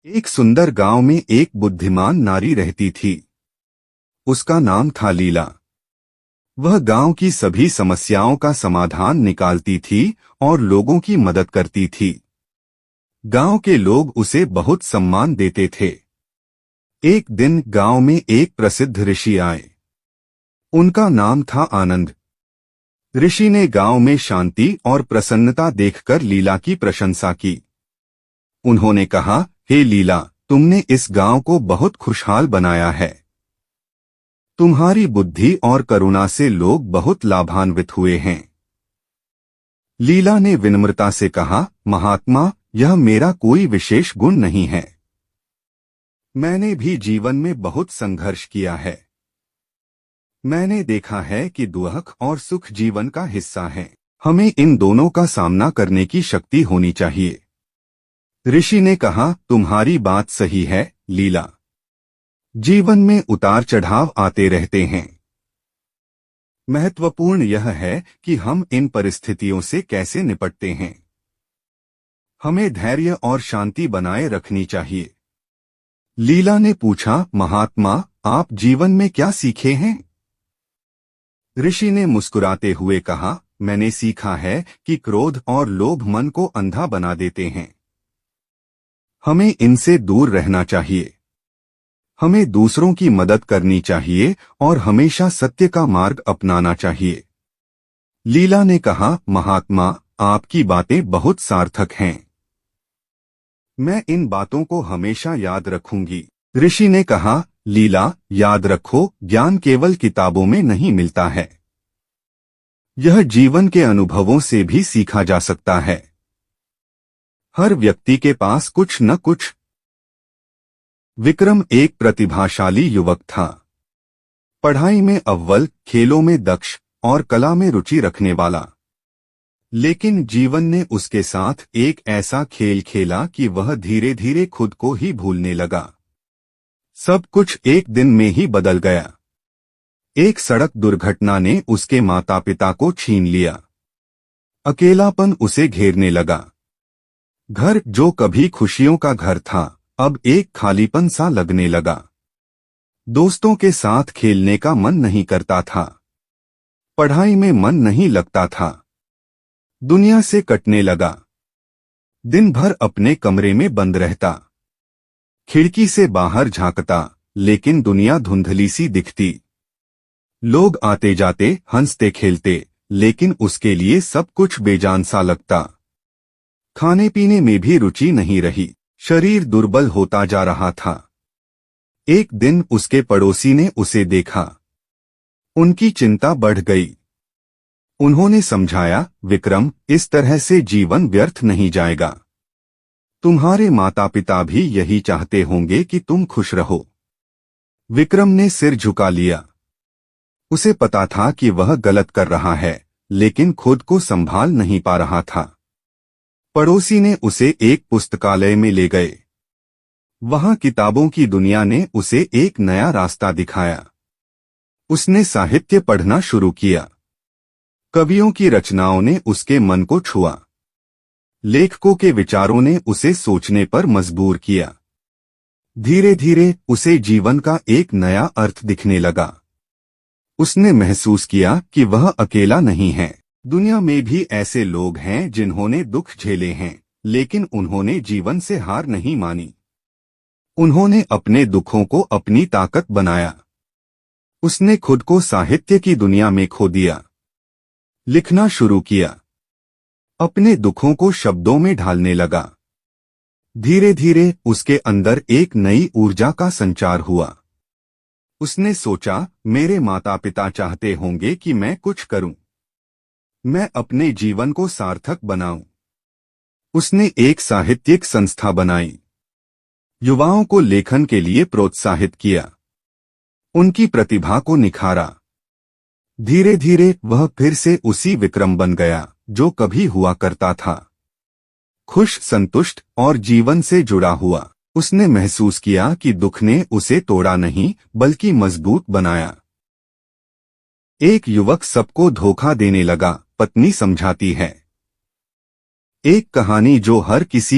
एक सुंदर गांव में एक बुद्धिमान नारी रहती थी। उसका नाम था लीला। वह गांव की सभी समस्याओं का समाधान निकालती थी और लोगों की मदद करती थी। गांव के लोग उसे बहुत सम्मान देते थे। एक दिन गांव में एक प्रसिद्ध ऋषि आए। उनका नाम था आनंद। ऋषि ने गांव में शांति और प्रसन्नता देखकर लीला की प्रशंसा की। उन्होंने कहा, हे लीला, तुमने इस गांव को बहुत खुशहाल बनाया है। तुम्हारी बुद्धि और करुणा से लोग बहुत लाभान्वित हुए हैं। लीला ने विनम्रता से कहा, महात्मा, यह मेरा कोई विशेष गुण नहीं है। मैंने भी जीवन में बहुत संघर्ष किया है। मैंने देखा है कि दुख और सुख जीवन का हिस्सा है। हमें इन दोनों का सामना करने की शक्ति होनी चाहिए। ऋषि ने कहा, तुम्हारी बात सही है लीला। जीवन में उतार चढ़ाव आते रहते हैं। महत्वपूर्ण यह है कि हम इन परिस्थितियों से कैसे निपटते हैं। हमें धैर्य और शांति बनाए रखनी चाहिए। लीला ने पूछा, महात्मा, आप जीवन में क्या सीखे हैं? ऋषि ने मुस्कुराते हुए कहा, मैंने सीखा है कि क्रोध और लोभ मन को अंधा बना देते हैं। हमें इनसे दूर रहना चाहिए। हमें दूसरों की मदद करनी चाहिए और हमेशा सत्य का मार्ग अपनाना चाहिए। लीला ने कहा, महात्मा, आपकी बातें बहुत सार्थक हैं। मैं इन बातों को हमेशा याद रखूंगी। ऋषि ने कहा, लीला, याद रखो, ज्ञान केवल किताबों में नहीं मिलता है। यह जीवन के अनुभवों से भी सीखा जा सकता है। हर व्यक्ति के पास कुछ न कुछ। विक्रम एक प्रतिभाशाली युवक था। पढ़ाई में अव्वल, खेलों में दक्ष और कला में रुचि रखने वाला। लेकिन जीवन ने उसके साथ एक ऐसा खेल खेला कि वह धीरे धीरे खुद को ही भूलने लगा। सब कुछ एक दिन में ही बदल गया। एक सड़क दुर्घटना ने उसके माता पिता को छीन लिया। अकेलापन उसे घेरने लगा। घर जो कभी खुशियों का घर था, अब एक खालीपन सा लगने लगा। दोस्तों के साथ खेलने का मन नहीं करता था। पढ़ाई में मन नहीं लगता था। दुनिया से कटने लगा। दिन भर अपने कमरे में बंद रहता। खिड़की से बाहर झांकता, लेकिन दुनिया धुंधली सी दिखती। लोग आते जाते, हंसते खेलते, लेकिन उसके लिए सब कुछ बेजान सा लगता। खाने पीने में भी रुचि नहीं रही। शरीर दुर्बल होता जा रहा था। एक दिन उसके पड़ोसी ने उसे देखा। उनकी चिंता बढ़ गई। उन्होंने समझाया, विक्रम, इस तरह से जीवन व्यर्थ नहीं जाएगा। तुम्हारे माता पिता भी यही चाहते होंगे कि तुम खुश रहो। विक्रम ने सिर झुका लिया। उसे पता था कि वह गलत कर रहा है, लेकिन खुद को संभाल नहीं पा रहा था। पड़ोसी ने उसे एक पुस्तकालय में ले गए। वहां किताबों की दुनिया ने उसे एक नया रास्ता दिखाया। उसने साहित्य पढ़ना शुरू किया। कवियों की रचनाओं ने उसके मन को छुआ। लेखकों के विचारों ने उसे सोचने पर मजबूर किया। धीरे धीरे उसे जीवन का एक नया अर्थ दिखने लगा। उसने महसूस किया कि वह अकेला नहीं है। दुनिया में भी ऐसे लोग हैं जिन्होंने दुख झेले हैं, लेकिन उन्होंने जीवन से हार नहीं मानी। उन्होंने अपने दुखों को अपनी ताकत बनाया। उसने खुद को साहित्य की दुनिया में खो दिया। लिखना शुरू किया। अपने दुखों को शब्दों में ढालने लगा। धीरे धीरे उसके अंदर एक नई ऊर्जा का संचार हुआ। उसने सोचा, मेरे माता पिता चाहते होंगे कि मैं कुछ करूं। मैं अपने जीवन को सार्थक बनाऊं। उसने एक साहित्यिक संस्था बनाई। युवाओं को लेखन के लिए प्रोत्साहित किया। उनकी प्रतिभा को निखारा। धीरे धीरे वह फिर से उसी विक्रम बन गया जो कभी हुआ करता था। खुश, संतुष्ट और जीवन से जुड़ा हुआ। उसने महसूस किया कि दुख ने उसे तोड़ा नहीं, बल्कि मजबूत बनाया। एक युवक सबको धोखा देने लगा, पत्नी समझाती है। एक कहानी जो हर किसी